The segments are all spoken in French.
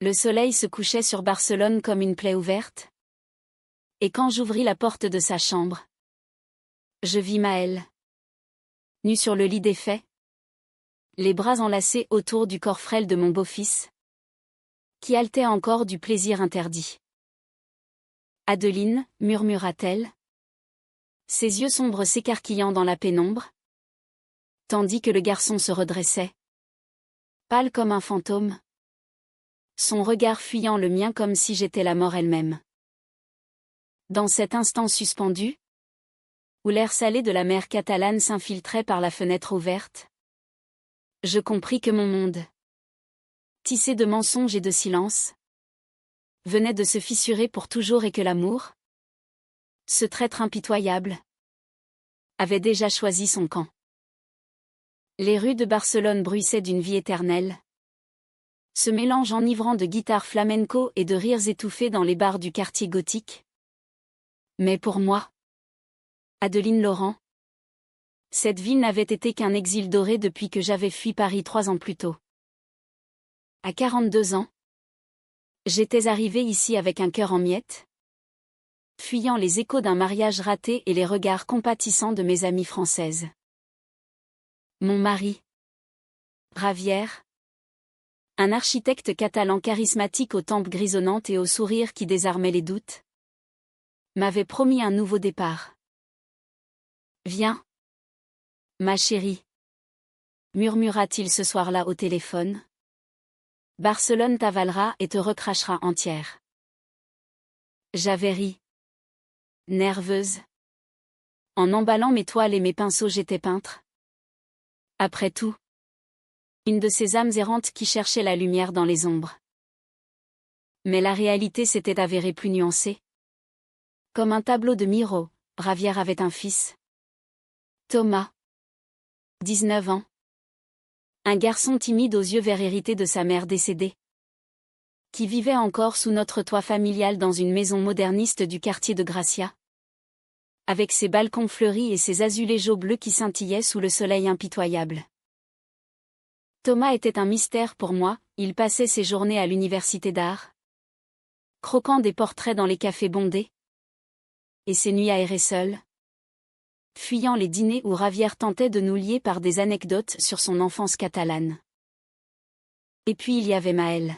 Le soleil se couchait sur Barcelone comme une plaie ouverte. Et quand j'ouvris la porte de sa chambre, je vis Maël, nu sur le lit défait, les bras enlacés autour du corps frêle de mon beau-fils, qui haletait encore du plaisir interdit. Adeline, murmura-t-elle, ses yeux sombres s'écarquillant dans la pénombre, tandis que le garçon se redressait, pâle comme un fantôme, son regard fuyant le mien comme si j'étais la mort elle-même. Dans cet instant suspendu, où l'air salé de la mer catalane s'infiltrait par la fenêtre ouverte, je compris que mon monde, tissé de mensonges et de silence, venait de se fissurer pour toujours et que l'amour, ce traître impitoyable, avait déjà choisi son camp. Les rues de Barcelone bruissaient d'une vie éternelle. Ce mélange enivrant de guitares flamenco et de rires étouffés dans les bars du quartier gothique. Mais pour moi, Adeline Laurent, cette ville n'avait été qu'un exil doré depuis que j'avais fui Paris 3 ans plus tôt. À 42 ans, j'étais arrivée ici avec un cœur en miettes, fuyant les échos d'un mariage raté et les regards compatissants de mes amies françaises. Mon mari, Javier, un architecte catalan charismatique aux tempes grisonnantes et au sourire qui désarmait les doutes, m'avait promis un nouveau départ. Viens, ma chérie, murmura-t-il ce soir-là au téléphone. Barcelone t'avalera et te recrachera entière. J'avais ri, nerveuse. En emballant mes toiles et mes pinceaux, j'étais peintre. Après tout, une de ces âmes errantes qui cherchaient la lumière dans les ombres. Mais la réalité s'était avérée plus nuancée. Comme un tableau de Miro, Javier avait un fils, Thomas, 19 ans. Un garçon timide aux yeux verts hérités de sa mère décédée, qui vivait encore sous notre toit familial dans une maison moderniste du quartier de Gracia, avec ses balcons fleuris et ses azulégeaux bleus qui scintillaient sous le soleil impitoyable. Thomas était un mystère pour moi, il passait ses journées à l'université d'art, croquant des portraits dans les cafés bondés, et ses nuits aérées seules, fuyant les dîners où Javier tentait de nous lier par des anecdotes sur son enfance catalane. Et puis il y avait Maël.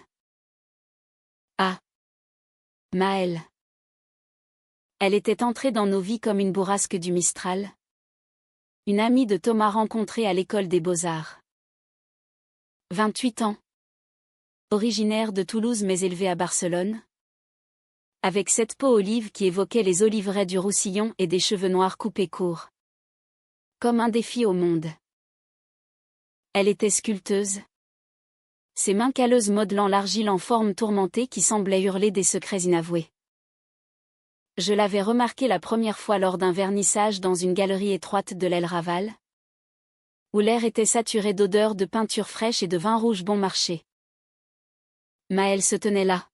Ah, Maël. Elle était entrée dans nos vies comme une bourrasque du Mistral. Une amie de Thomas rencontrée à l'école des Beaux-Arts. 28 ans. Originaire de Toulouse mais élevée à Barcelone. Avec cette peau olive qui évoquait les oliveraies du Roussillon et des cheveux noirs coupés courts. Comme un défi au monde. Elle était sculpteuse. Ses mains calleuses modelant l'argile en forme tourmentée qui semblait hurler des secrets inavoués. Je l'avais remarqué la première fois lors d'un vernissage dans une galerie étroite de l'Aile Raval, où l'air était saturé d'odeurs de peinture fraîche et de vin rouge bon marché. Maël se tenait là,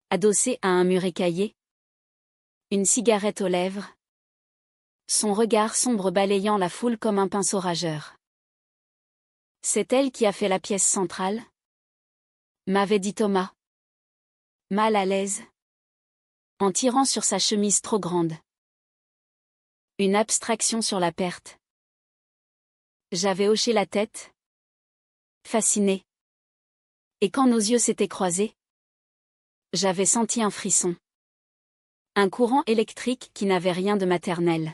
adossée à un mur écaillé, une cigarette aux lèvres, son regard sombre balayant la foule comme un pinceau rageur. C'est elle qui a fait la pièce centrale, m'avait dit Thomas. Mal à l'aise, en tirant sur sa chemise trop grande. Une abstraction sur la perte. J'avais hoché la tête, fasciné. Et quand nos yeux s'étaient croisés, j'avais senti un frisson. Un courant électrique qui n'avait rien de maternel.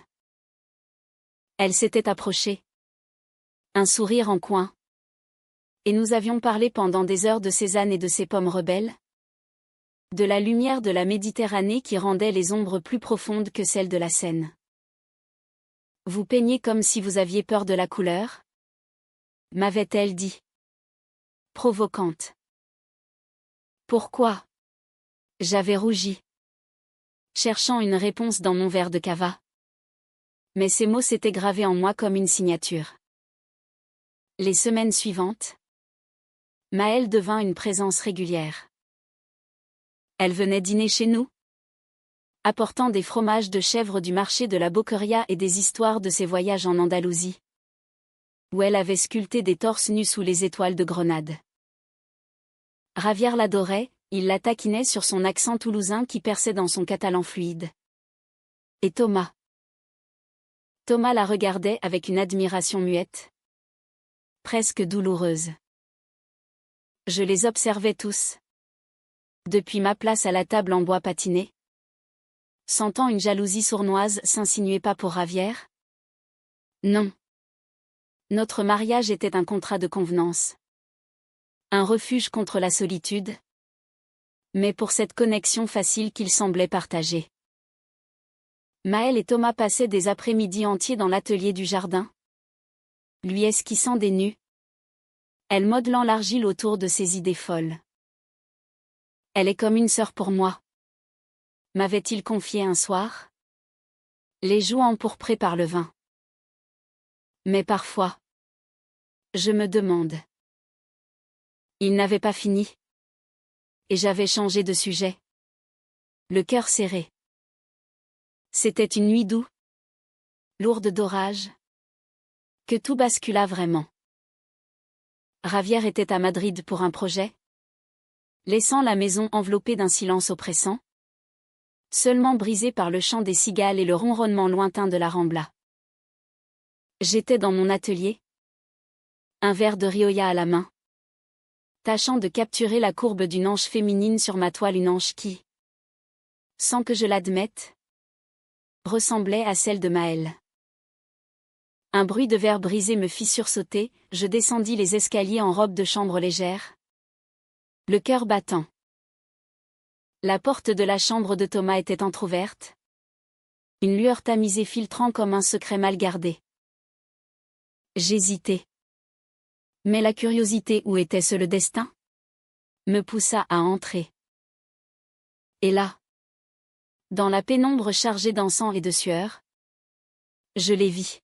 Elle s'était approchée. Un sourire en coin. Et nous avions parlé pendant des heures de Cézanne et de ses pommes rebelles. De la lumière de la Méditerranée qui rendait les ombres plus profondes que celles de la Seine. Vous peignez comme si vous aviez peur de la couleur ? M'avait-elle dit. Provocante. Pourquoi ? J'avais rougi. Cherchant une réponse dans mon verre de cava. Mais ces mots s'étaient gravés en moi comme une signature. Les semaines suivantes, Maël devint une présence régulière. Elle venait dîner chez nous, apportant des fromages de chèvre du marché de la Boqueria et des histoires de ses voyages en Andalousie, où elle avait sculpté des torses nus sous les étoiles de Grenade. Javier l'adorait, il la taquinait sur son accent toulousain qui perçait dans son catalan fluide. Et Thomas? Thomas la regardait avec une admiration muette, presque douloureuse. Je les observais tous. Depuis ma place à la table en bois patiné. Sentant une jalousie sournoise s'insinuer pas pour Javier? Non. Notre mariage était un contrat de convenance. Un refuge contre la solitude. Mais pour cette connexion facile qu'ils semblaient partager. Maël et Thomas passaient des après-midi entiers dans l'atelier du jardin. Lui esquissant des nus. Elle modelant l'argile autour de ses idées folles. Elle est comme une sœur pour moi. M'avait-il confié un soir? Les joues empourprées par le vin. Mais parfois. Je me demande. Il n'avait pas fini. Et j'avais changé de sujet. Le cœur serré. C'était une nuit douce, lourde d'orage, que tout bascula vraiment. Javier était à Madrid pour un projet, laissant la maison enveloppée d'un silence oppressant, seulement brisé par le chant des cigales et le ronronnement lointain de la Rambla. J'étais dans mon atelier, un verre de Rioja à la main, tâchant de capturer la courbe d'une hanche féminine sur ma toile, une hanche qui, sans que je l'admette, ressemblait à celle de Maël. Un bruit de verre brisé me fit sursauter, je descendis les escaliers en robe de chambre légère, le cœur battant. La porte de la chambre de Thomas était entr'ouverte, une lueur tamisée filtrant comme un secret mal gardé. J'hésitai. Mais la curiosité, où était-ce le destin? Me poussa à entrer. Et là, dans la pénombre chargée d'encens et de sueur, je les vis.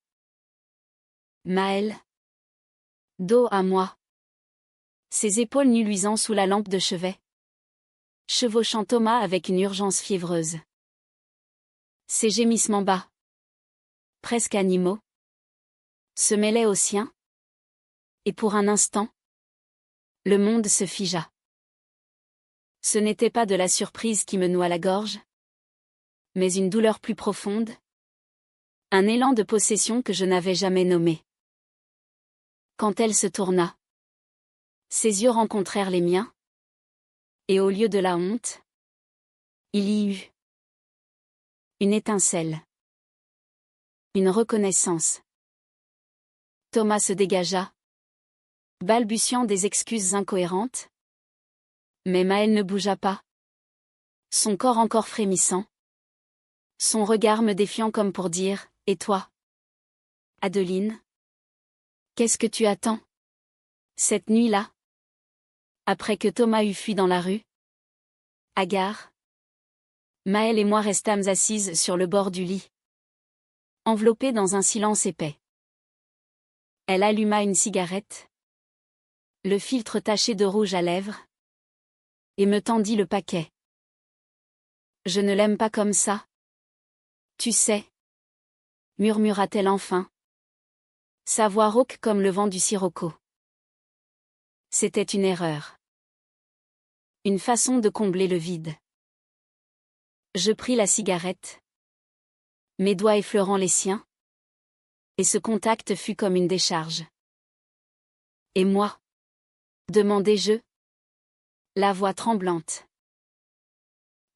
Maël. Dos à moi. Ses épaules nues luisant sous la lampe de chevet. Chevauchant Thomas avec une urgence fiévreuse. Ses gémissements bas, presque animaux, se mêlaient aux siens. Et pour un instant, le monde se figea. Ce n'était pas de la surprise qui me noua la gorge, mais une douleur plus profonde, un élan de possession que je n'avais jamais nommé. Quand elle se tourna, ses yeux rencontrèrent les miens, et au lieu de la honte, il y eut une étincelle, une reconnaissance. Thomas se dégagea, balbutiant des excuses incohérentes. Mais Maël ne bougea pas, son corps encore frémissant, son regard me défiant comme pour dire « Et toi, Adeline? Qu'est-ce que tu attends? Cette nuit-là ?» Après que Thomas eut fui dans la rue, hagard, Maël et moi restâmes assises sur le bord du lit, enveloppées dans un silence épais. Elle alluma une cigarette, le filtre taché de rouge à lèvres, et me tendit le paquet. Je ne l'aime pas comme ça. Tu sais, murmura-t-elle enfin. Sa voix rauque comme le vent du sirocco. C'était une erreur. Une façon de combler le vide. Je pris la cigarette, mes doigts effleurant les siens, et ce contact fut comme une décharge. Et moi? Demandai-je, la voix tremblante.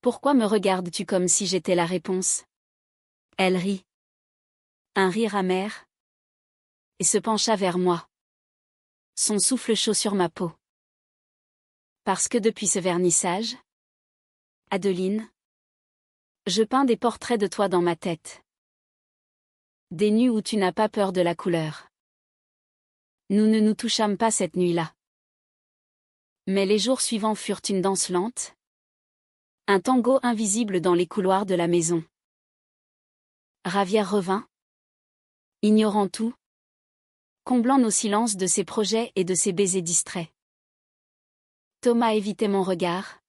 Pourquoi me regardes-tu comme si j'étais la réponse? Elle rit. Un rire amer. Et se pencha vers moi. Son souffle chaud sur ma peau. Parce que depuis ce vernissage, Adeline, je peins des portraits de toi dans ma tête. Des nuits où tu n'as pas peur de la couleur. Nous ne nous touchâmes pas cette nuit-là. Mais les jours suivants furent une danse lente. Un tango invisible dans les couloirs de la maison. Javier revint, ignorant tout, comblant nos silences de ses projets et de ses baisers distraits. Thomas évitait mon regard,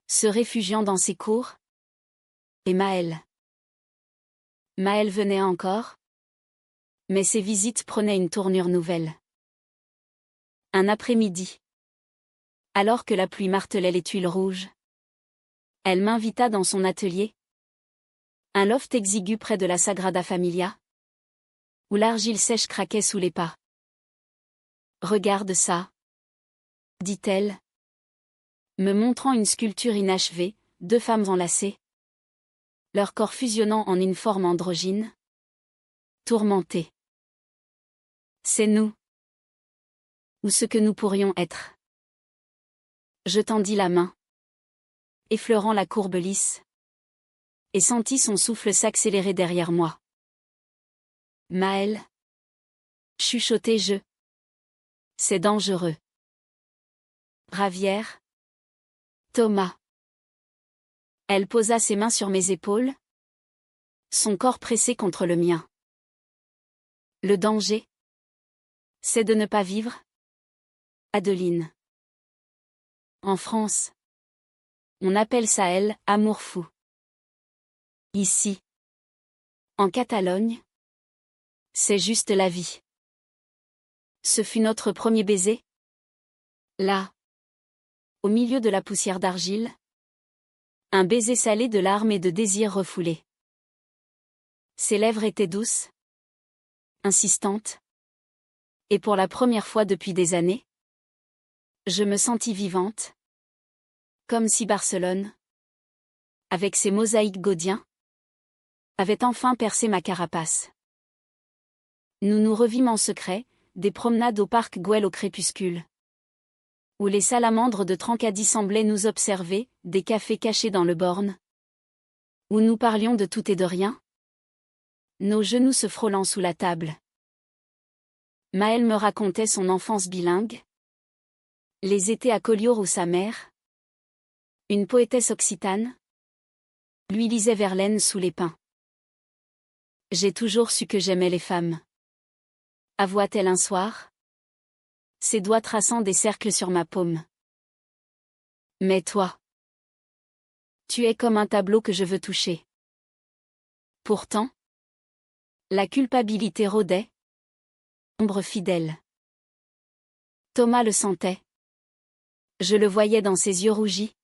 se réfugiant dans ses cours. Et Maël. Maël venait encore, mais ses visites prenaient une tournure nouvelle. Un après-midi. Alors que la pluie martelait les tuiles rouges, elle m'invita dans son atelier. Un loft exigu près de la Sagrada Familia, où l'argile sèche craquait sous les pas. Regarde ça, dit-elle, me montrant une sculpture inachevée, deux femmes enlacées, leur corps fusionnant en une forme androgyne, tourmentée. C'est nous. Ou ce que nous pourrions être. Je tendis la main, effleurant la courbe lisse, et sentis son souffle s'accélérer derrière moi. Maëlle, chuchotai-je. C'est dangereux. Ravière. Thomas. Elle posa ses mains sur mes épaules, son corps pressé contre le mien. Le danger, c'est de ne pas vivre. Adeline. En France, on appelle ça amour fou. Ici, en Catalogne, c'est juste la vie. Ce fut notre premier baiser. Là, au milieu de la poussière d'argile, un baiser salé de larmes et de désirs refoulés. Ses lèvres étaient douces, insistantes, et pour la première fois depuis des années, je me sentis vivante, comme si Barcelone, avec ses mosaïques gaudiens, avait enfin percé ma carapace. Nous nous revîmes en secret, des promenades au parc Güell au crépuscule, où les salamandres de Trancadie semblaient nous observer, des cafés cachés dans le Born, où nous parlions de tout et de rien, nos genoux se frôlant sous la table. Maëlle me racontait son enfance bilingue, les étés à Collioure où sa mère, une poétesse occitane, lui lisait Verlaine sous les pins. J'ai toujours su que j'aimais les femmes. Avoua-t-elle un soir, ses doigts traçant des cercles sur ma paume. Mais toi, tu es comme un tableau que je veux toucher. Pourtant, la culpabilité rôdait, ombre fidèle. Thomas le sentait. Je le voyais dans ses yeux rougis,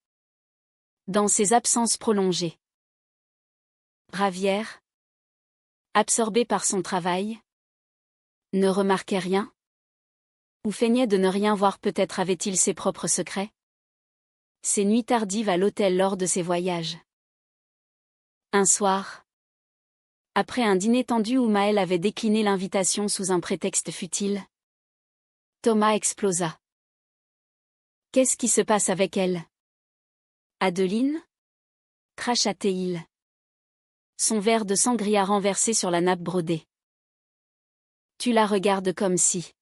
dans ses absences prolongées. Ravière, absorbé par son travail, ne remarquait rien, ou feignait de ne rien voir. Peut-être avait-il ses propres secrets. Ses nuits tardives à l'hôtel lors de ses voyages. Un soir, après un dîner tendu où Maëlle avait décliné l'invitation sous un prétexte futile, Thomas explosa. Qu'est-ce qui se passe avec elle? Adeline? Cracha-t-il. Son verre de sangria renversé sur la nappe brodée. Tu la regardes comme si.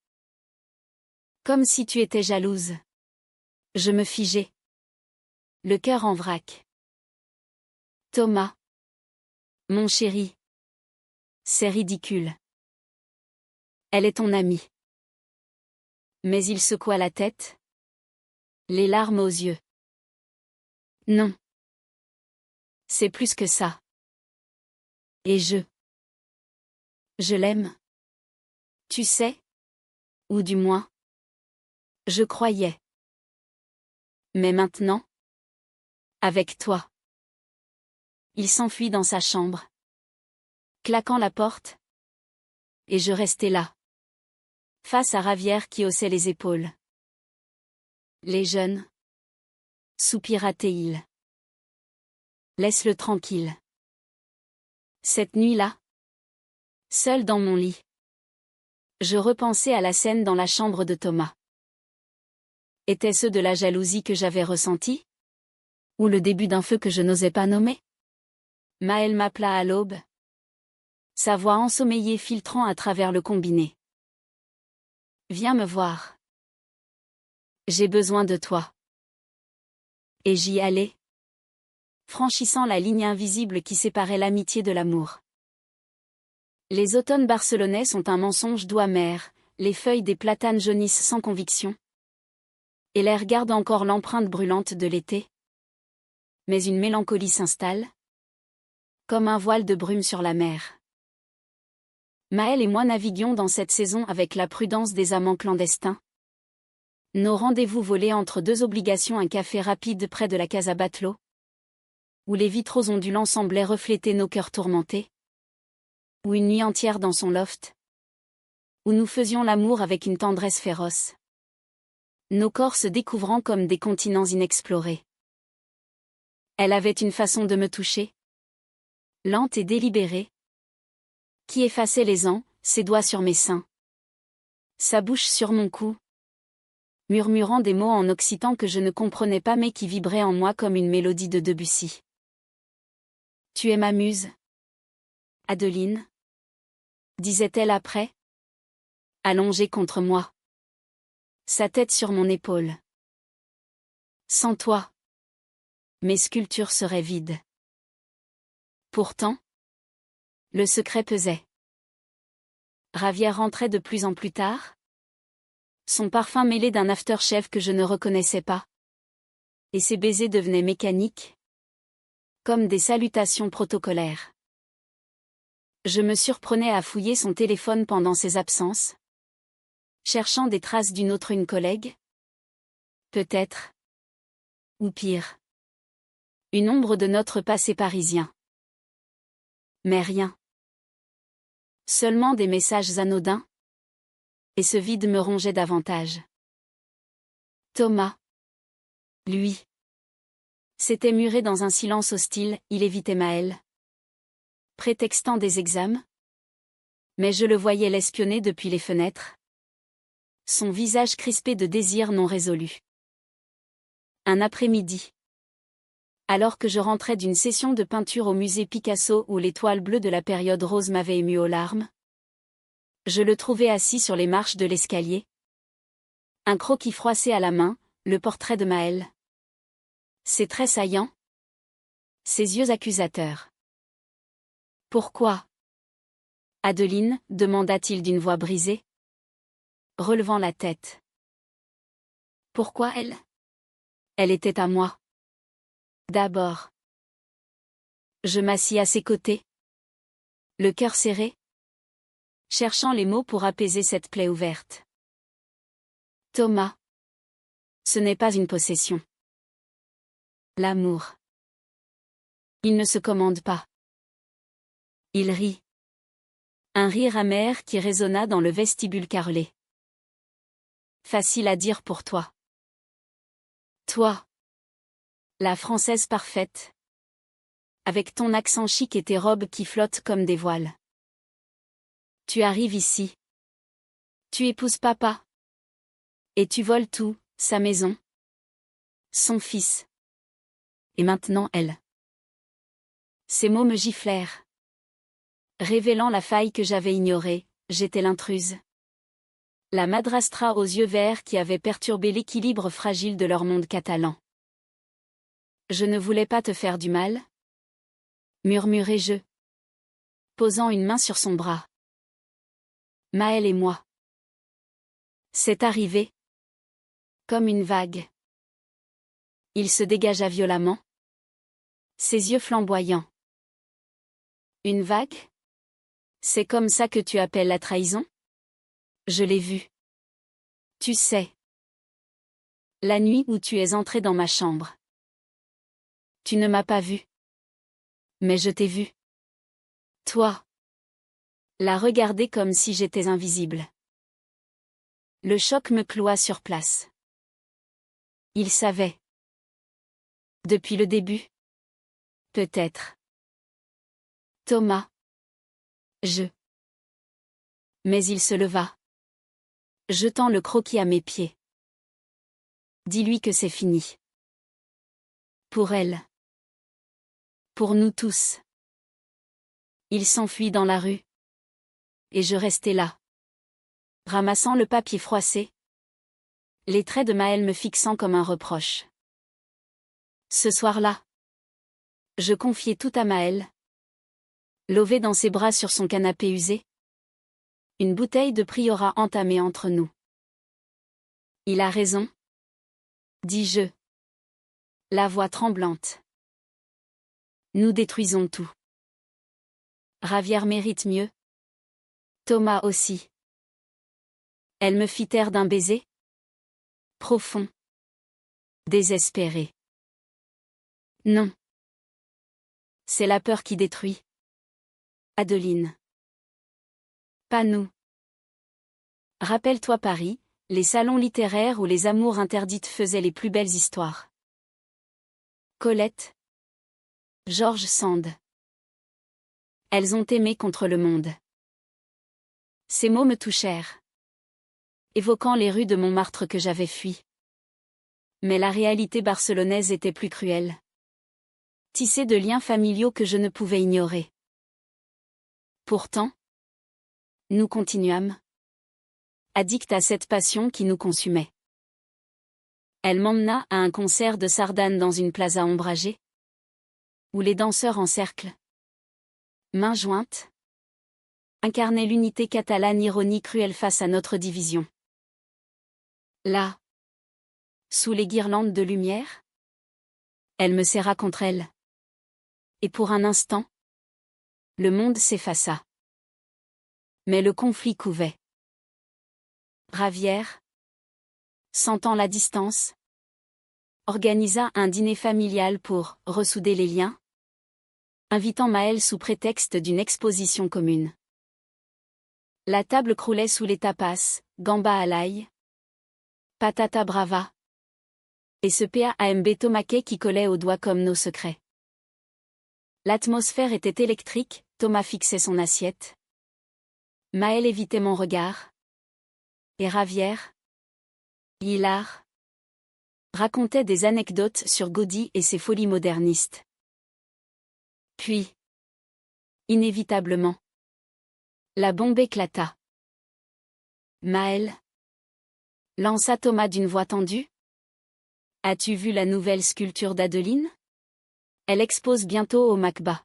Comme si tu étais jalouse. Je me figeai. Le cœur en vrac. Thomas. Mon chéri. C'est ridicule. Elle est ton amie. Mais il secoua la tête, les larmes aux yeux. Non. C'est plus que ça. Et je l'aime. Tu sais? Ou du moins, je croyais. Mais maintenant? Avec toi. Il s'enfuit dans sa chambre, claquant la porte. Et je restais là, face à Ravière qui haussait les épaules. Les jeunes, soupira-t-il. Laisse-le tranquille. Cette nuit-là, seule dans mon lit, je repensais à la scène dans la chambre de Thomas. Était-ce de la jalousie que j'avais ressentie? Ou le début d'un feu que je n'osais pas nommer? Maëlle m'appela à l'aube, sa voix ensommeillée filtrant à travers le combiné. Viens me voir. J'ai besoin de toi. Et j'y allais, franchissant la ligne invisible qui séparait l'amitié de l'amour. Les automnes barcelonais sont un mensonge doux amer, les feuilles des platanes jaunissent sans conviction. Et l'air garde encore l'empreinte brûlante de l'été. Mais une mélancolie s'installe, comme un voile de brume sur la mer. Maëlle et moi naviguions dans cette saison avec la prudence des amants clandestins. Nos rendez-vous volés entre deux obligations, un café rapide près de la Casa Batlló, où les vitraux ondulants semblaient refléter nos cœurs tourmentés, ou une nuit entière dans son loft, où nous faisions l'amour avec une tendresse féroce, nos corps se découvrant comme des continents inexplorés. Elle avait une façon de me toucher, lente et délibérée, qui effaçait les ans, ses doigts sur mes seins, sa bouche sur mon cou, murmurant des mots en occitan que je ne comprenais pas mais qui vibraient en moi comme une mélodie de Debussy. Tu es ma muse, Adeline, disait-elle après, allongée contre moi, sa tête sur mon épaule. Sans toi, mes sculptures seraient vides. Pourtant, le secret pesait. Javier rentrait de plus en plus tard, son parfum mêlé d'un aftershave que je ne reconnaissais pas. Et ses baisers devenaient mécaniques, comme des salutations protocolaires. Je me surprenais à fouiller son téléphone pendant ses absences, cherchant des traces d'une autre une collègue. Peut-être. Ou pire. Une ombre de notre passé parisien. Mais rien. Seulement des messages anodins. Et ce vide me rongeait davantage. Thomas. Lui. S'était muré dans un silence hostile, il évitait Maëlle, prétextant des examens. Mais je le voyais l'espionner depuis les fenêtres. Son visage crispé de désir non résolu. Un après-midi. Alors que je rentrais d'une session de peinture au musée Picasso où l'étoile bleue de la période rose m'avait ému aux larmes, je le trouvais assis sur les marches de l'escalier. Un croquis froissé à la main, le portrait de Maëlle. Ses traits saillants. Ses yeux accusateurs. Pourquoi, Adeline, demanda-t-il d'une voix brisée, relevant la tête. Pourquoi elle? Elle était à moi. D'abord. Je m'assis à ses côtés, le cœur serré, cherchant les mots pour apaiser cette plaie ouverte. Thomas. Ce n'est pas une possession. L'amour. Il ne se commande pas. Il rit. Un rire amer qui résonna dans le vestibule carrelé. Facile à dire pour toi. Toi. La Française parfaite. Avec ton accent chic et tes robes qui flottent comme des voiles. Tu arrives ici. Tu épouses papa. Et tu voles tout, sa maison. Son fils. Et maintenant elle. Ces mots me giflèrent. Révélant la faille que j'avais ignorée, j'étais l'intruse. La madrastra aux yeux verts qui avait perturbé l'équilibre fragile de leur monde catalan. Je ne voulais pas te faire du mal, murmurai-je, posant une main sur son bras. Maëlle et moi. C'est arrivé. Comme une vague. Il se dégagea violemment. Ses yeux flamboyants. Une vague? C'est comme ça que tu appelles la trahison? Je l'ai vu. Tu sais. La nuit où tu es entré dans ma chambre. Tu ne m'as pas vu. Mais je t'ai vu. Toi. La regarder comme si j'étais invisible. Le choc me cloua sur place. Il savait. Depuis le début. Peut-être. Thomas. Mais il se leva. Jetant le croquis à mes pieds. Dis-lui que c'est fini. Pour elle. Pour nous tous. Il s'enfuit dans la rue. Et je restais là. Ramassant le papier froissé. Les traits de Maëlle me fixant comme un reproche. Ce soir-là. Je confiai tout à Maëlle. Lové dans ses bras sur son canapé usé. Une bouteille de Priorat entamée entre nous. Il a raison. Dis-je. La voix tremblante. Nous détruisons tout. Javier mérite mieux. Thomas aussi. Elle me fit taire d'un baiser. Profond. Désespéré. Non. C'est la peur qui détruit. Adeline. Pas nous. Rappelle-toi Paris, les salons littéraires où les amours interdites faisaient les plus belles histoires. Colette. George Sand. Elles ont aimé contre le monde. Ces mots me touchèrent, évoquant les rues de Montmartre que j'avais fuies. Mais la réalité barcelonaise était plus cruelle. Tissée de liens familiaux que je ne pouvais ignorer. Pourtant, nous continuâmes, addicts à cette passion qui nous consumait. Elle m'emmena à un concert de sardanes dans une plaza ombragée, où les danseurs en cercle, mains jointes, incarnaient l'unité catalane ironie cruelle face à notre division. Là, sous les guirlandes de lumière, elle me serra contre elle. Et pour un instant, le monde s'effaça. Mais le conflit couvait. Ravière, sentant la distance, organisa un dîner familial pour ressouder les liens, invitant Maëlle sous prétexte d'une exposition commune. La table croulait sous les tapas, gamba à l'ail, patata brava, et ce PAMB tomahawk qui collait aux doigts comme nos secrets. L'atmosphère était électrique, Thomas fixait son assiette. Maëlle évitait mon regard. Et Ravière, hilar, racontait des anecdotes sur Gaudí et ses folies modernistes. Puis, inévitablement, la bombe éclata. Maëlle lança Thomas d'une voix tendue. As-tu vu la nouvelle sculpture d'Adeline? Elle expose bientôt au Macba.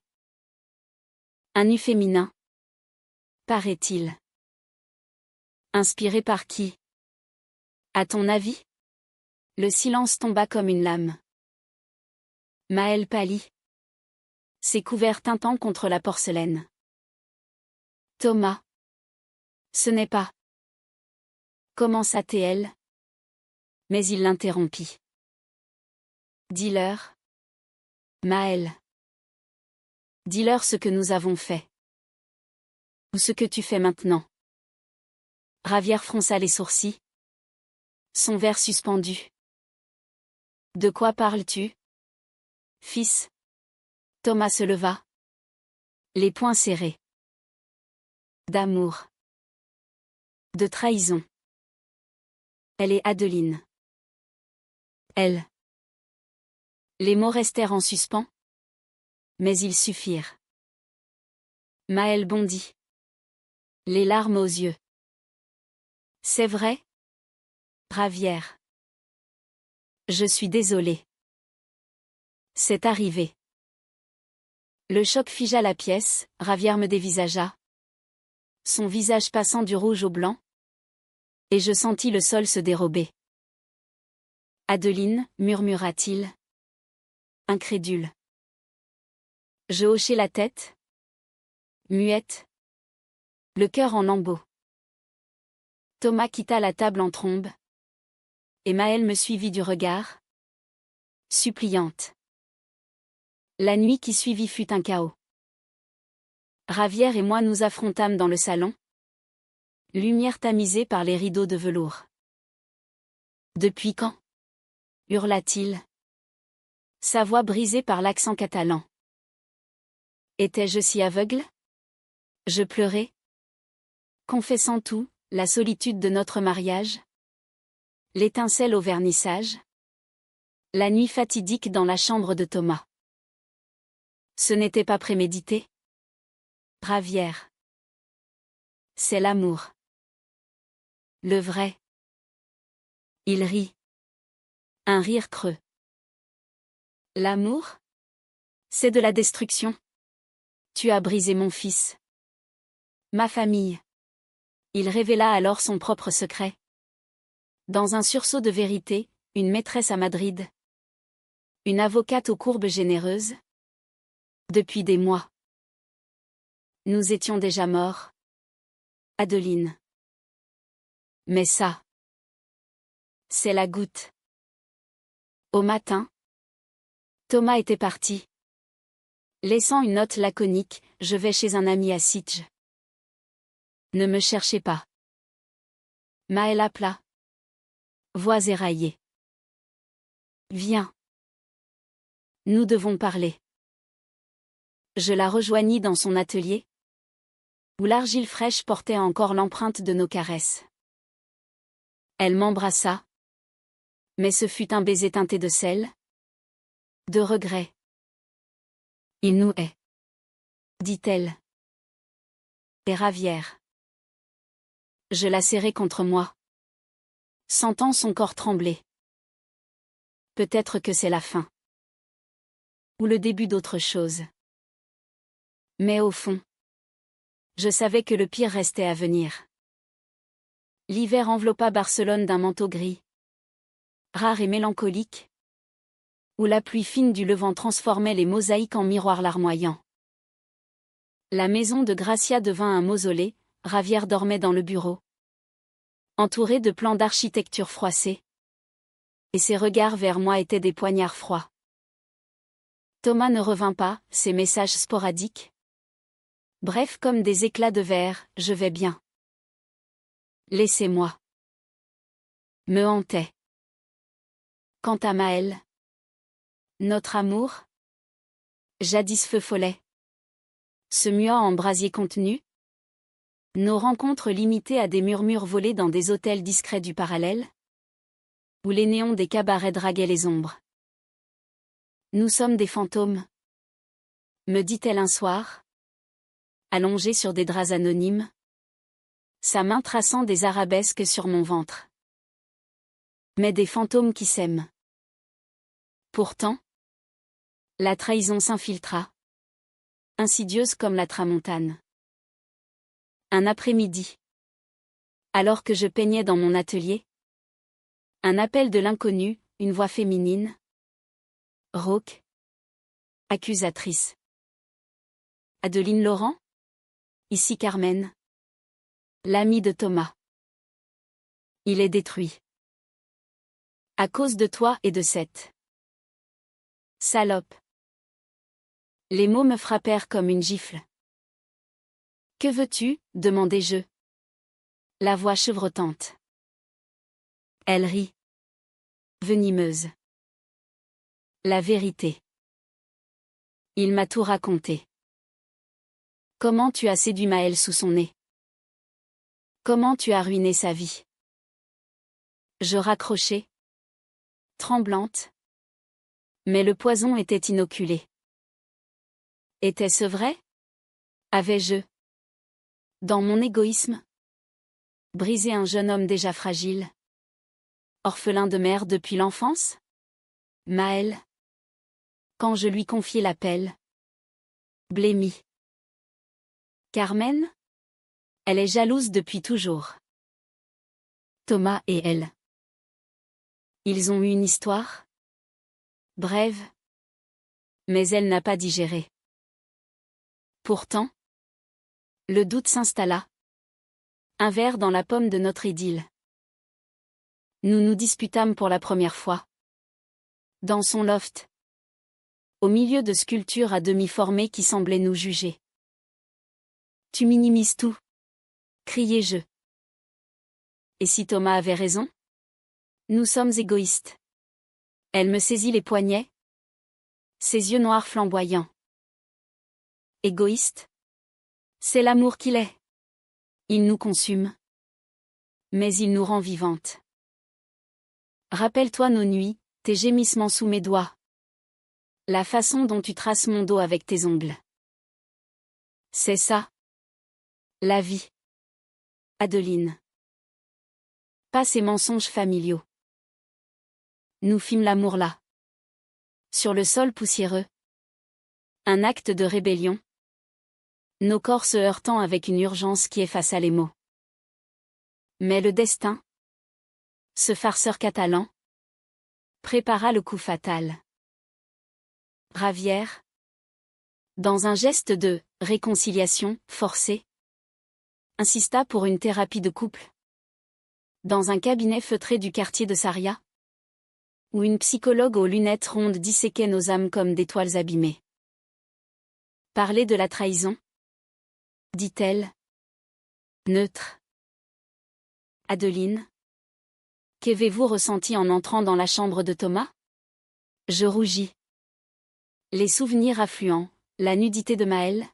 Un nu féminin. Paraît-il. Inspiré par qui? À ton avis? Le silence tomba comme une lame. Maëlle pâlit. Ses couverts tintant contre la porcelaine. Thomas. Ce n'est pas. Commença-t-elle. Mais il l'interrompit. Dis-leur. Maëlle. Dis-leur ce que nous avons fait. Ou ce que tu fais maintenant. Ravière fronça les sourcils. Son verre suspendu. De quoi parles-tu? Fils. Thomas se leva. Les poings serrés. D'amour. De trahison. Elle est Adeline. Elle. Les mots restèrent en suspens. Mais ils suffirent. Maëlle bondit. Les larmes aux yeux. C'est vrai? Ravière. Je suis désolée. C'est arrivé. Le choc figea la pièce, Ravière me dévisagea. Son visage passant du rouge au blanc. Et je sentis le sol se dérober. Adeline, murmura-t-il. Incrédule. Je hochai la tête. Muette. Le cœur en lambeaux. Thomas quitta la table en trombe. Et Maëlle me suivit du regard. Suppliante. La nuit qui suivit fut un chaos. Ravière et moi nous affrontâmes dans le salon. Lumière tamisée par les rideaux de velours. Depuis quand? Hurla-t-il. Sa voix brisée par l'accent catalan. Étais-je si aveugle? Je pleurais. Confessant tout, la solitude de notre mariage. L'étincelle au vernissage. La nuit fatidique dans la chambre de Thomas. Ce n'était pas prémédité. Ravière. C'est l'amour. Le vrai. Il rit. Un rire creux. L'amour? C'est de la destruction. Tu as brisé mon fils. Ma famille. Il révéla alors son propre secret. Dans un sursaut de vérité, une maîtresse à Madrid. Une avocate aux courbes généreuses. Depuis des mois. Nous étions déjà morts. Adeline. Mais ça. C'est la goutte. Au matin, Thomas était parti. Laissant une note laconique, je vais chez un ami à Sitges. Ne me cherchez pas. Maël appela. Voix éraillée. Viens. Nous devons parler. Je la rejoignis dans son atelier, où l'argile fraîche portait encore l'empreinte de nos caresses. Elle m'embrassa. Mais ce fut un baiser teinté de sel, de regret. Il nous hait, dit-elle. Et Ravière. Je la serrai contre moi, sentant son corps trembler. Peut-être que c'est la fin. Ou le début d'autre chose. Mais au fond, je savais que le pire restait à venir. L'hiver enveloppa Barcelone d'un manteau gris, rare et mélancolique, où la pluie fine du levant transformait les mosaïques en miroirs larmoyants. La maison de Gracia devint un mausolée, Ravière dormait dans le bureau, entourée de plans d'architecture froissés. Et ses regards vers moi étaient des poignards froids. Thomas ne revint pas, ses messages sporadiques. Bref comme des éclats de verre, je vais bien. Laissez-moi. Me hantait. Quant à Maël, notre amour, jadis feu follet, se mua en brasier contenu. Nos rencontres limitées à des murmures volés dans des hôtels discrets du parallèle, où les néons des cabarets draguaient les ombres. Nous sommes des fantômes, me dit-elle un soir, allongée sur des draps anonymes, sa main traçant des arabesques sur mon ventre. Mais des fantômes qui s'aiment. Pourtant, la trahison s'infiltra, insidieuse comme la tramontane. Un après-midi, alors que je peignais dans mon atelier, un appel de l'inconnu, une voix féminine, rauque, accusatrice. Adeline Laurent? Ici Carmen. L'ami de Thomas. Il est détruit. À cause de toi et de cette salope. Les mots me frappèrent comme une gifle. Que veux-tu? Demandai-je. La voix chevrotante. Elle rit. Venimeuse. La vérité. Il m'a tout raconté. Comment tu as séduit Maël sous son nez? Comment tu as ruiné sa vie? Je raccrochai, tremblante. Mais le poison était inoculé. Était-ce vrai? Avais-je, dans mon égoïsme, brisé un jeune homme déjà fragile, orphelin de mère depuis l'enfance? Maël, quand je lui confiai l'appel, blêmie. Carmen? Elle est jalouse depuis toujours. Thomas et elle. Ils ont eu une histoire? Brève. Mais elle n'a pas digéré. Pourtant, le doute s'installa. Un ver dans la pomme de notre idylle. Nous nous disputâmes pour la première fois. Dans son loft. Au milieu de sculptures à demi formées qui semblaient nous juger. Tu minimises tout. Criai-je. Et si Thomas avait raison? Nous sommes égoïstes. Elle me saisit les poignets. Ses yeux noirs flamboyants. Égoïste? C'est l'amour qu'il est. Il nous consume. Mais il nous rend vivantes. Rappelle-toi nos nuits, tes gémissements sous mes doigts. La façon dont tu traces mon dos avec tes ongles. C'est ça. La vie. Adeline. Pas ces mensonges familiaux. Nous fîmes l'amour là. Sur le sol poussiéreux. Un acte de rébellion. Nos corps se heurtant avec une urgence qui effaça les mots. Mais le destin, ce farceur catalan, prépara le coup fatal. Ravière, dans un geste de réconciliation forcée, insista pour une thérapie de couple. Dans un cabinet feutré du quartier de Saria, où une psychologue aux lunettes rondes disséquait nos âmes comme des toiles abîmées. Parler de la trahison, dit-elle. Neutre. Adeline, qu'avez-vous ressenti en entrant dans la chambre de Thomas? Je rougis. Les souvenirs affluents, la nudité de Maëlle,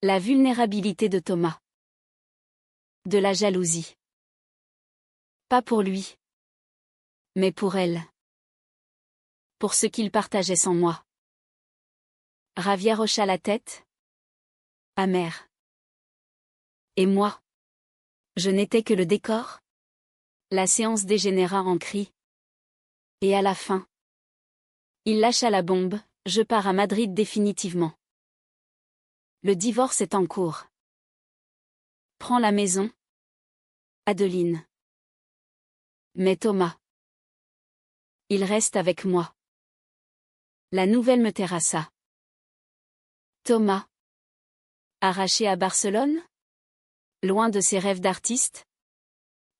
la vulnérabilité de Thomas. De la jalousie. Pas pour lui, mais pour elle. Pour ce qu'il partageait sans moi. Ravière hocha la tête. Amère. Et moi? Je n'étais que le décor? La séance dégénéra en cris. Et à la fin, il lâcha la bombe, je pars à Madrid définitivement. Le divorce est en cours. Prends la maison. Adeline. Mais Thomas. Il reste avec moi. La nouvelle me terrassa. Thomas. Arraché à Barcelone? Loin de ses rêves d'artiste?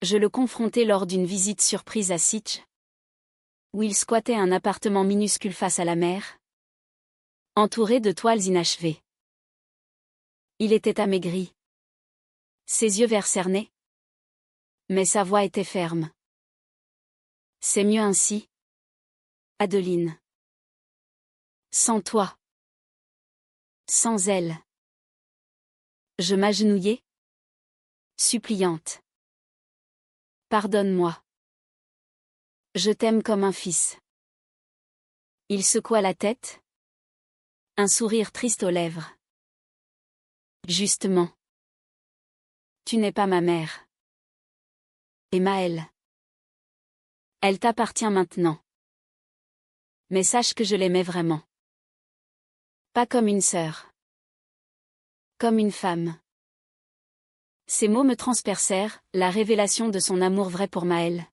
Je le confrontai lors d'une visite surprise à Sitges, où il squattait un appartement minuscule face à la mer, entouré de toiles inachevées. Il était amaigri. Ses yeux verts cernés. Mais sa voix était ferme. C'est mieux ainsi. Adeline. Sans toi. Sans elle. Je m'agenouillai. Suppliante. Pardonne-moi. Je t'aime comme un fils. Il secoua la tête. Un sourire triste aux lèvres. Justement. Tu n'es pas ma mère. Et Maëlle. Elle t'appartient maintenant. Mais sache que je l'aimais vraiment. Pas comme une sœur. Comme une femme. Ces mots me transpercèrent, la révélation de son amour vrai pour Maëlle.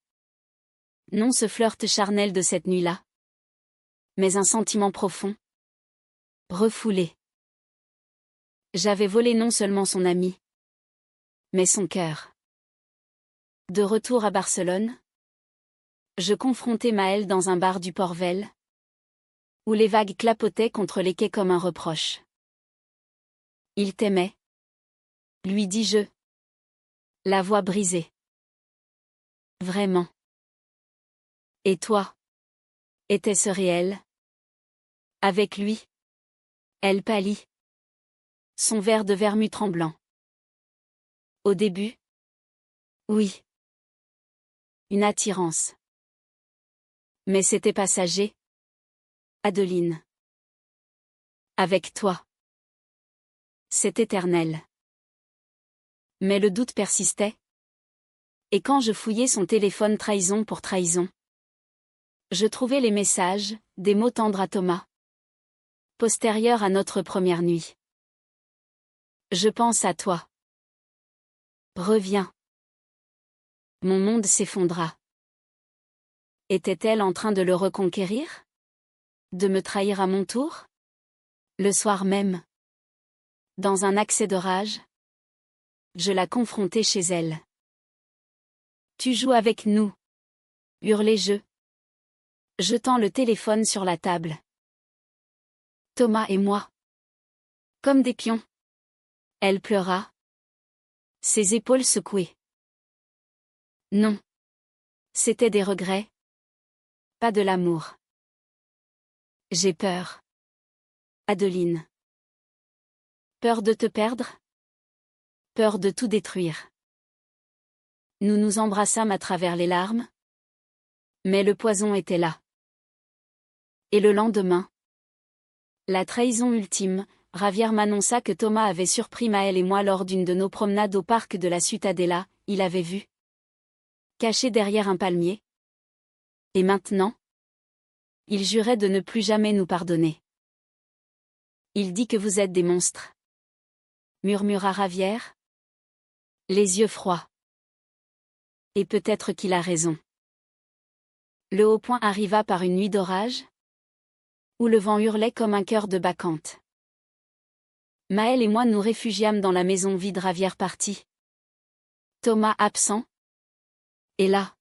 Non ce flirt charnel de cette nuit-là. Mais un sentiment profond. Refoulé. J'avais volé non seulement son ami, mais son cœur. De retour à Barcelone, je confrontai Maëlle dans un bar du Port-Vel, où les vagues clapotaient contre les quais comme un reproche. Il t'aimait, lui dis-je, la voix brisée. Vraiment. Et toi? Était-ce réel? Avec lui? Elle pâlit. Son verre de vermut tremblant. Au début? Oui. Une attirance. Mais c'était passager. Adeline. Avec toi. C'est éternel. Mais le doute persistait. Et quand je fouillais son téléphone trahison pour trahison, je trouvais les messages, des mots tendres à Thomas. Postérieurs à notre première nuit. Je pense à toi. Reviens. Mon monde s'effondra. Était-elle en train de le reconquérir? De me trahir à mon tour? Le soir même. Dans un accès de rage, je la confrontai chez elle. Tu joues avec nous, hurlai-je, jetant le téléphone sur la table. Thomas et moi. Comme des pions. Elle pleura. Ses épaules secouées. Non. C'était des regrets. Pas de l'amour. J'ai peur. Adeline. Peur de te perdre? Peur de tout détruire. Nous nous embrassâmes à travers les larmes. Mais le poison était là. Et le lendemain? La trahison ultime, Ravière m'annonça que Thomas avait surpris Maëlle et moi lors d'une de nos promenades au parc de la Ciutadella, il avait vu. Caché derrière un palmier. Et maintenant? Il jurait de ne plus jamais nous pardonner. Il dit que vous êtes des monstres. Murmura Ravière. Les yeux froids. Et peut-être qu'il a raison. Le haut point arriva par une nuit d'orage, où le vent hurlait comme un cœur de bacchante. Maëlle et moi nous réfugiâmes dans la maison vide. Ravière partie. Thomas absent. Et là,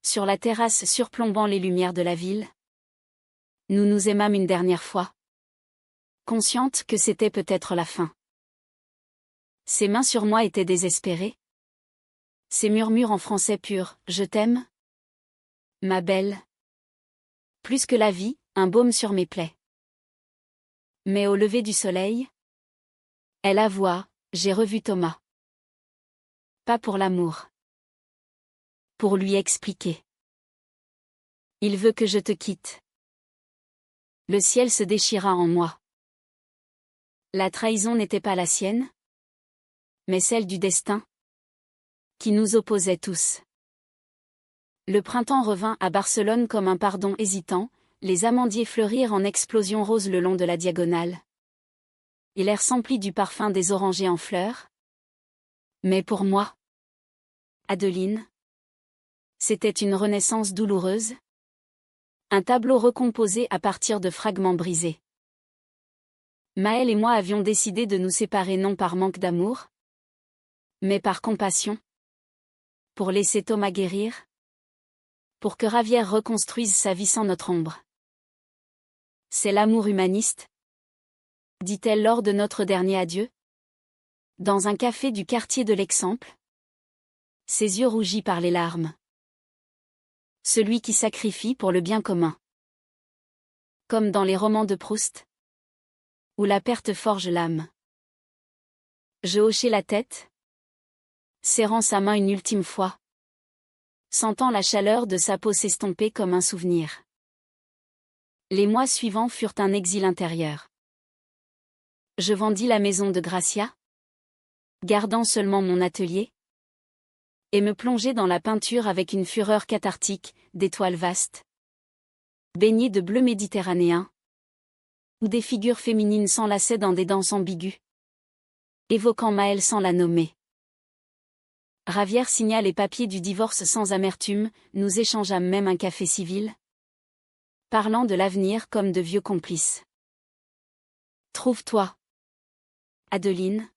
sur la terrasse surplombant les lumières de la ville, nous nous aimâmes une dernière fois, conscientes que c'était peut-être la fin. Ses mains sur moi étaient désespérées. Ses murmures en français pur, « Je t'aime » ma belle. Plus que la vie, un baume sur mes plaies. Mais au lever du soleil, elle avoua, j'ai revu Thomas. Pas pour l'amour. Pour lui expliquer. Il veut que je te quitte. Le ciel se déchira en moi. La trahison n'était pas la sienne, mais celle du destin, qui nous opposait tous. Le printemps revint à Barcelone comme un pardon hésitant, les amandiers fleurirent en explosions roses le long de la diagonale. Et l'air s'emplit du parfum des orangers en fleurs. Mais pour moi, Adeline, c'était une renaissance douloureuse. Un tableau recomposé à partir de fragments brisés. Maël et moi avions décidé de nous séparer non par manque d'amour, mais par compassion. Pour laisser Thomas guérir. Pour que Ravière reconstruise sa vie sans notre ombre. C'est l'amour humaniste, dit-elle lors de notre dernier adieu. Dans un café du quartier de l'Exemple. Ses yeux rougis par les larmes. Celui qui sacrifie pour le bien commun. Comme dans les romans de Proust. Où la perte forge l'âme. Je hochai la tête. Serrant sa main une ultime fois. Sentant la chaleur de sa peau s'estomper comme un souvenir. Les mois suivants furent un exil intérieur. Je vendis la maison de Gracia. Gardant seulement mon atelier. Et me plongeai dans la peinture avec une fureur cathartique, d'étoiles vastes. Baignées de bleu méditerranéen. Où des figures féminines s'enlaçaient dans des danses ambiguës. Évoquant Maël sans la nommer. Ravière signa les papiers du divorce sans amertume, nous échangeâmes même un café civil. Parlant de l'avenir comme de vieux complices. Trouve-toi, Adeline,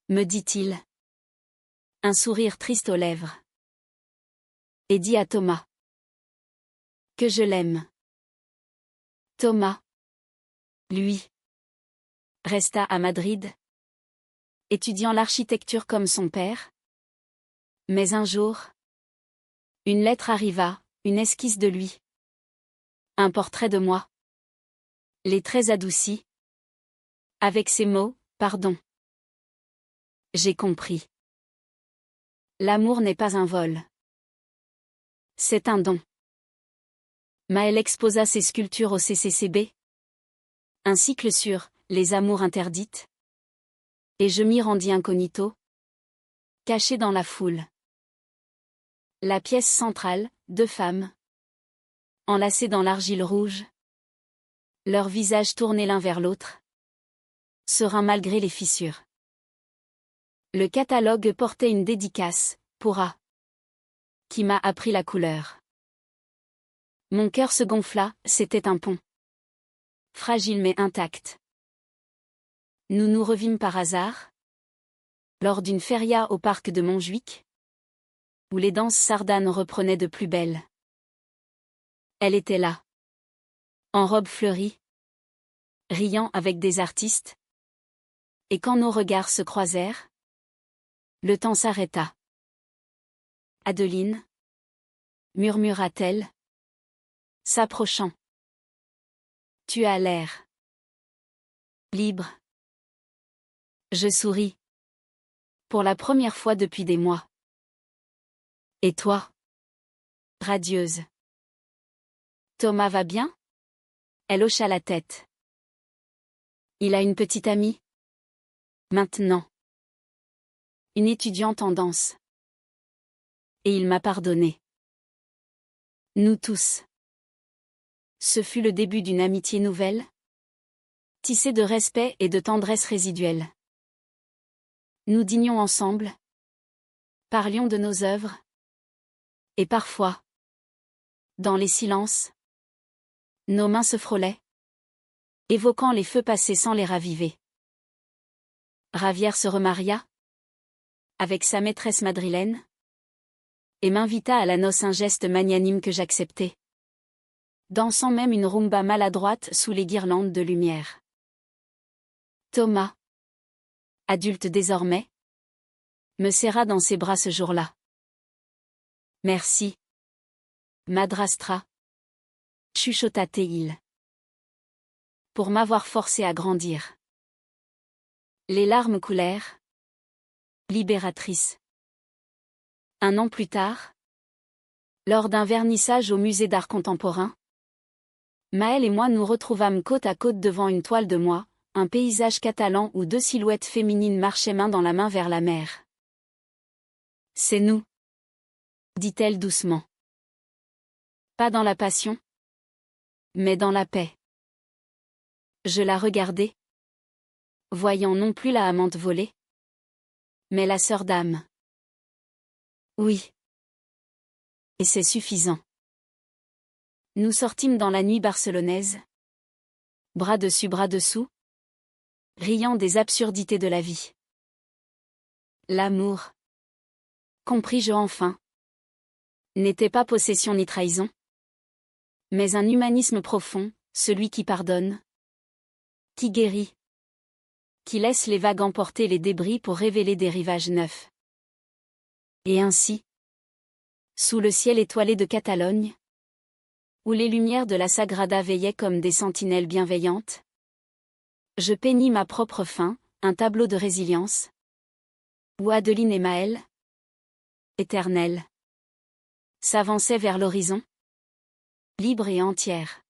me dit-il. Un sourire triste aux lèvres. Et dit à Thomas. Que je l'aime. Thomas. Lui. Resta à Madrid. Étudiant l'architecture comme son père. Mais un jour. Une lettre arriva, une esquisse de lui. Un portrait de moi. Les traits adoucis. Avec ces mots, pardon. J'ai compris. L'amour n'est pas un vol. C'est un don. Maël exposa ses sculptures au CCCB. Un cycle sur « Les amours interdites ». Et je m'y rendis incognito. Caché dans la foule. La pièce centrale, 2 femmes. Enlacées dans l'argile rouge. Leurs visages tournés l'un vers l'autre. Sereins malgré les fissures. Le catalogue portait une dédicace, pour A. Qui m'a appris la couleur. Mon cœur se gonfla, c'était un pont. Fragile mais intact. Nous nous revîmes par hasard. Lors d'une feria au parc de Montjuic. Où les danses sardanes reprenaient de plus belle. Elle était là. En robe fleurie. Riant avec des artistes. Et quand nos regards se croisèrent. Le temps s'arrêta. Adeline. Murmura-t-elle. S'approchant. Tu as l'air. Libre. Je souris. Pour la première fois depuis des mois. Et toi? Radieuse. Thomas va bien? Elle hocha la tête. Il a une petite amie? Maintenant. Une étudiante en danse. Et il m'a pardonné. Nous tous. Ce fut le début d'une amitié nouvelle. Tissée de respect et de tendresse résiduelle. Nous dînions ensemble. Parlions de nos œuvres. Et parfois. Dans les silences. Nos mains se frôlaient. Évoquant les feux passés sans les raviver. Ravière se remaria. Avec sa maîtresse madrilène. et m'invita à la noce, un geste magnanime que j'acceptai. Dansant même une rumba maladroite sous les guirlandes de lumière. Thomas, adulte désormais, me serra dans ses bras ce jour-là. Merci, madrastra, chuchota-t-il, pour m'avoir forcé à grandir. Les larmes coulèrent, libératrices. Un an plus tard, lors d'un vernissage au musée d'art contemporain, Maëlle et moi nous retrouvâmes côte à côte devant une toile de moi, un paysage catalan où deux silhouettes féminines marchaient main dans la main vers la mer. C'est nous, dit-elle doucement. Pas dans la passion, mais dans la paix. Je la regardai, voyant non plus la amante volée, mais la sœur d'âme. Oui. Et c'est suffisant. Nous sortîmes dans la nuit barcelonaise, bras dessus bras dessous, riant des absurdités de la vie. L'amour, compris-je enfin, n'était pas possession ni trahison, mais un humanisme profond, celui qui pardonne, qui guérit, qui laisse les vagues emporter les débris pour révéler des rivages neufs. Et ainsi, sous le ciel étoilé de Catalogne, où les lumières de la Sagrada veillaient comme des sentinelles bienveillantes, je peignis ma propre fin, un tableau de résilience, où Adeline et Maëlle, éternelles, s'avançaient vers l'horizon, libres et entières.